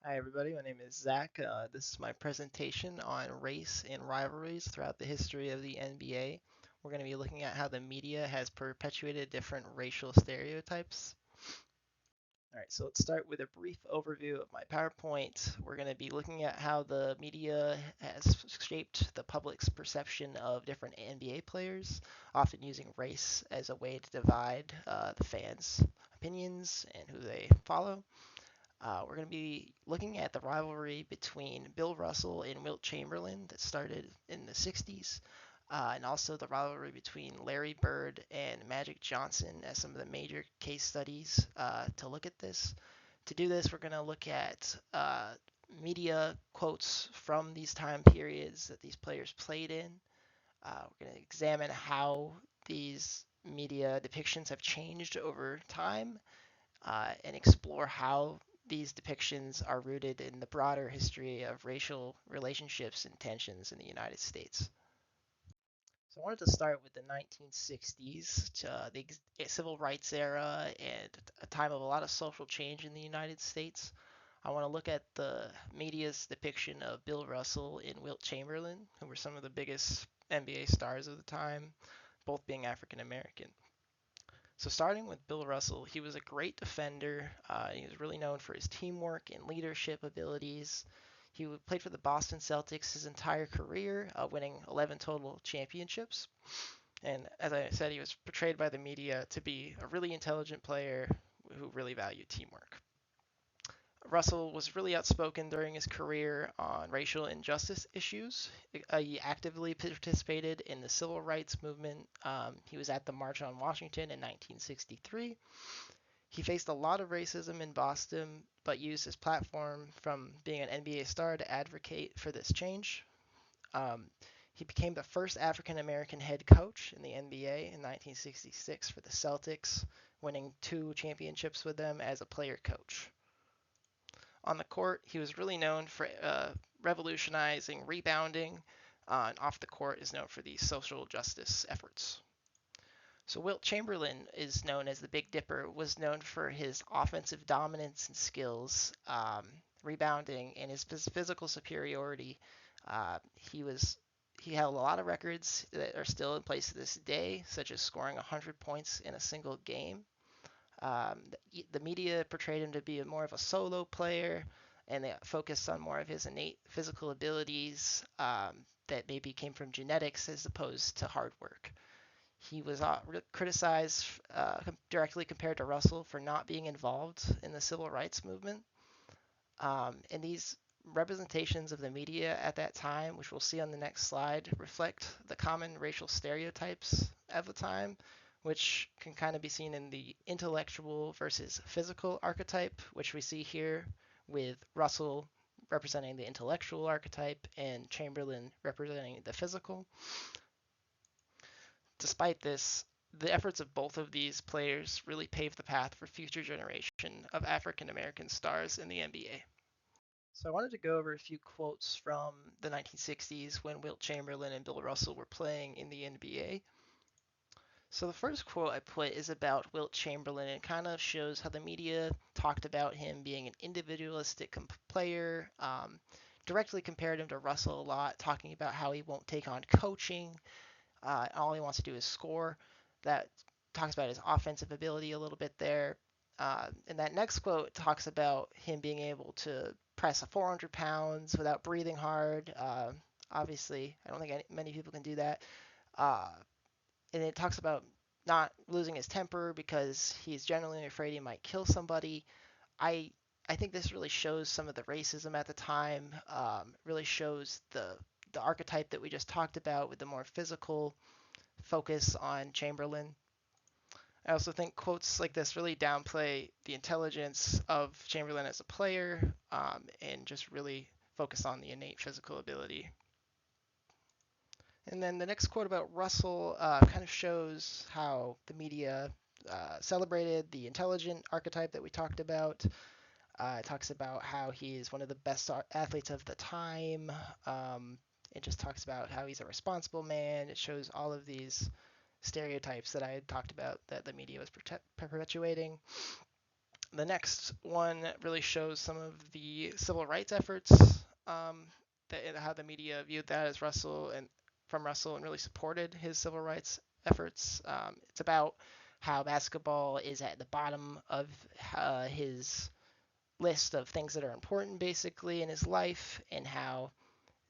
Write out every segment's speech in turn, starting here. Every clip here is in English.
Hi, everybody. My name is Zach. This is my presentation on race and rivalries throughout the history of the NBA. We're going to be looking at how the media has perpetuated different racial stereotypes. All right, so let's start with a brief overview of my PowerPoint. We're going to be looking at how the media has shaped the public's perception of different NBA players, often using race as a way to divide the fans' opinions and who they follow. We're going to be looking at the rivalry between Bill Russell and Wilt Chamberlain that started in the 60s, and also the rivalry between Larry Bird and Magic Johnson as some of the major case studies to look at this. To do this, we're going to look at media quotes from these time periods that these players played in. We're going to examine how these media depictions have changed over time and explore how these depictions are rooted in the broader history of racial relationships and tensions in the United States. So I wanted to start with the 1960s, the civil rights era, and a time of a lot of social change in the United States. I want to look at the media's depiction of Bill Russell and Wilt Chamberlain, who were some of the biggest NBA stars of the time, both being African American. So starting with Bill Russell, he was a great defender. He was really known for his teamwork and leadership abilities. He played for the Boston Celtics his entire career, winning 11 total championships. And as I said, he was portrayed by the media to be a really intelligent player who really valued teamwork. Russell was really outspoken during his career on racial injustice issues. He actively participated in the civil rights movement. He was at the March on Washington in 1963. He faced a lot of racism in Boston, but used his platform from being an NBA star to advocate for this change. Um, he became the first African American head coach in the NBA in 1966 for the Celtics, winning two championships with them as a player coach. On the court, he was really known for revolutionizing rebounding, and off the court is known for these social justice efforts. So Wilt Chamberlain is known as the Big Dipper, was known for his offensive dominance and skills, rebounding, and his physical superiority. He was he held a lot of records that are still in place to this day, such as scoring 100 points in a single game. The media portrayed him to be more of a solo player, and they focused on more of his innate physical abilities that maybe came from genetics as opposed to hard work. He was criticized directly compared to Russell for not being involved in the civil rights movement. And these representations of the media at that time, which we'll see on the next slide, reflect the common racial stereotypes of the time, which can kind of be seen in the intellectual versus physical archetype, which we see here with Russell representing the intellectual archetype and Chamberlain representing the physical. Despite this, the efforts of both of these players really paved the path for future generation of African American stars in the NBA. So I wanted to go over a few quotes from the 1960s when Wilt Chamberlain and Bill Russell were playing in the NBA. So the first quote I put is about Wilt Chamberlain and kind of shows how the media talked about him being an individualistic player, directly compared him to Russell a lot, talking about how he won't take on coaching, all he wants to do is score. That talks about his offensive ability a little bit there. And that next quote talks about him being able to press a 400 pounds without breathing hard. Obviously, I don't think many people can do that. Uh, and it talks about not losing his temper because he's genuinely afraid he might kill somebody. I I think this really shows some of the racism at the time. Really shows the archetype that we just talked about with the more physical focus on Chamberlain. I also think quotes like this really downplay the intelligence of Chamberlain as a player and just really focus on the innate physical ability. And then the next quote about Russell kind of shows how the media celebrated the intelligent archetype that we talked about. It talks about how he's one of the best athletes of the time. It just talks about how he's a responsible man. It shows all of these stereotypes that I had talked about that the media was perpetuating. The next one really shows some of the civil rights efforts, um, how the media viewed that as Russell and from Russell and really supported his civil rights efforts. It's about how basketball is at the bottom of his list of things that are important basically in his life, and how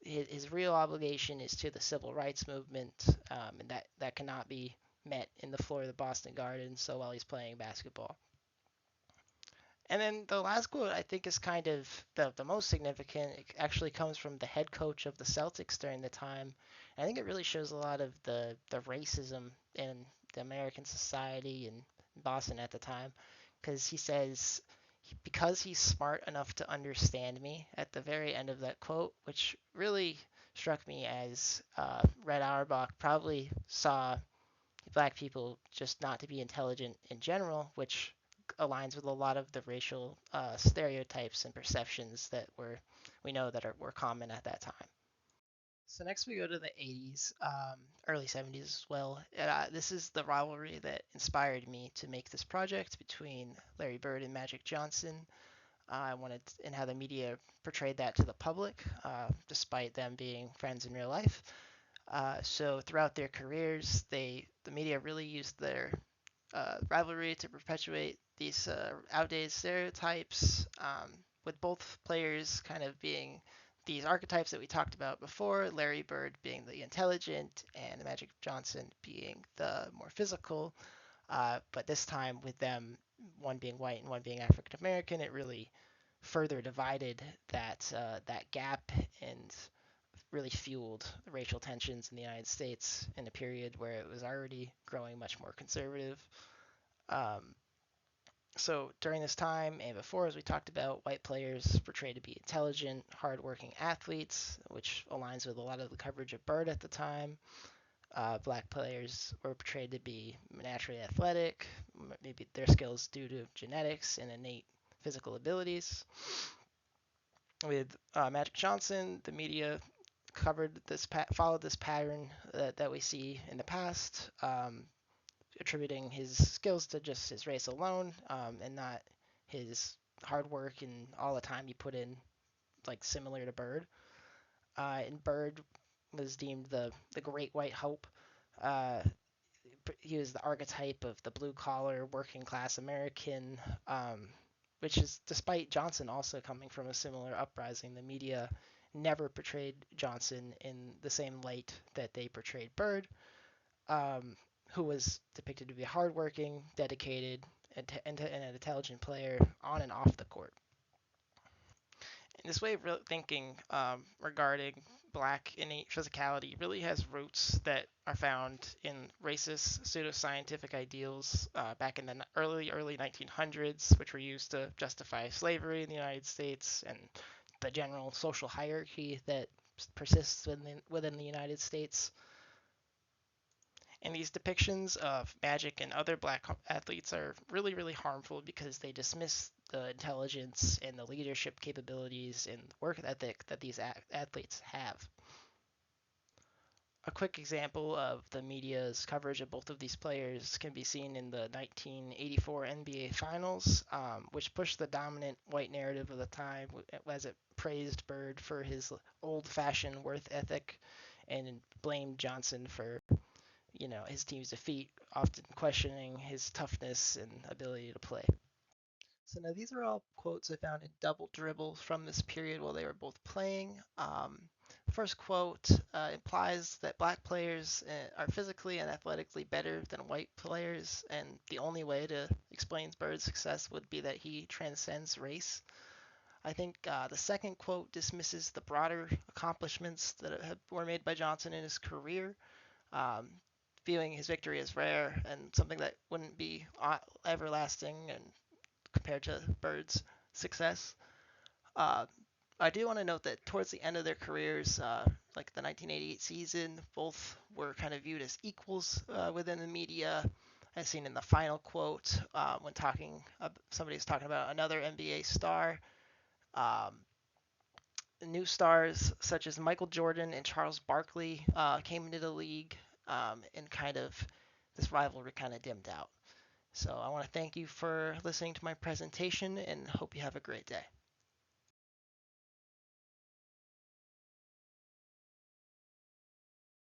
his real obligation is to the civil rights movement, and that cannot be met in the floor of the Boston Garden. So while he's playing basketball. And then the last quote I think is kind of the most significant. It actually comes from the head coach of the Celtics during the time. And I think it really shows a lot of the racism in the American society and Boston at the time. Because he says, because he's smart enough to understand me at the very end of that quote, which really struck me as Red Auerbach probably saw black people just not to be intelligent in general, which aligns with a lot of the racial stereotypes and perceptions that we know that were common at that time. So next we go to the 80s, early 70s as well. This is the rivalry that inspired me to make this project between Larry Bird and Magic Johnson. I wanted and how the media portrayed that to the public, despite them being friends in real life. So throughout their careers, the media really used their rivalry to perpetuate these outdated stereotypes, with both players kind of being these archetypes that we talked about before. Larry Bird being the intelligent, and Magic Johnson being the more physical. But this time, with them one being white and one being African American, it really further divided that gap and really fueled racial tensions in the United States in a period where it was already growing much more conservative. Um, so during this time and before, as we talked about, white players portrayed to be intelligent, hardworking athletes, which aligns with a lot of the coverage of Bird at the time. Black players were portrayed to be naturally athletic, maybe their skills due to genetics and innate physical abilities. With Magic Johnson, the media followed this pattern that we see in the past, attributing his skills to just his race alone, and not his hard work and all the time he put in, like similar to Bird. And Bird was deemed the great white hope. Uh, he was the archetype of the blue collar working class American, which is despite Johnson also coming from a similar uprising. The media never portrayed Johnson in the same light that they portrayed Bird, um, who was depicted to be hardworking, dedicated, and an intelligent player on and off the court. And this way of thinking regarding black innate physicality really has roots that are found in racist pseudoscientific ideals back in the early 1900s, which were used to justify slavery in the United States and the general social hierarchy that persists within the United States. And these depictions of Magic and other black athletes are really, really harmful because they dismiss the intelligence and the leadership capabilities and work ethic that these athletes have. A quick example of the media's coverage of both of these players can be seen in the 1984 NBA Finals, which pushed the dominant white narrative of the time as it praised Bird for his old-fashioned work ethic and blamed Johnson for his team's defeat, often questioning his toughness and ability to play. So now these are all quotes I found in Double Dribble from this period while they were both playing. First quote implies that black players are physically and athletically better than white players, and the only way to explain Bird's success would be that he transcends race. I think the second quote dismisses the broader accomplishments that were made by Johnson in his career, um, viewing his victory as rare and something that wouldn't be everlasting and compared to Bird's success. Uh, I do want to note that towards the end of their careers, like the 1988 season, both were kind of viewed as equals within the media. As seen in the final quote, when somebody's talking about another NBA star. Um, New stars such as Michael Jordan and Charles Barkley came into the league, and kind of this rivalry kind of dimmed out. So I want to thank you for listening to my presentation and hope you have a great day.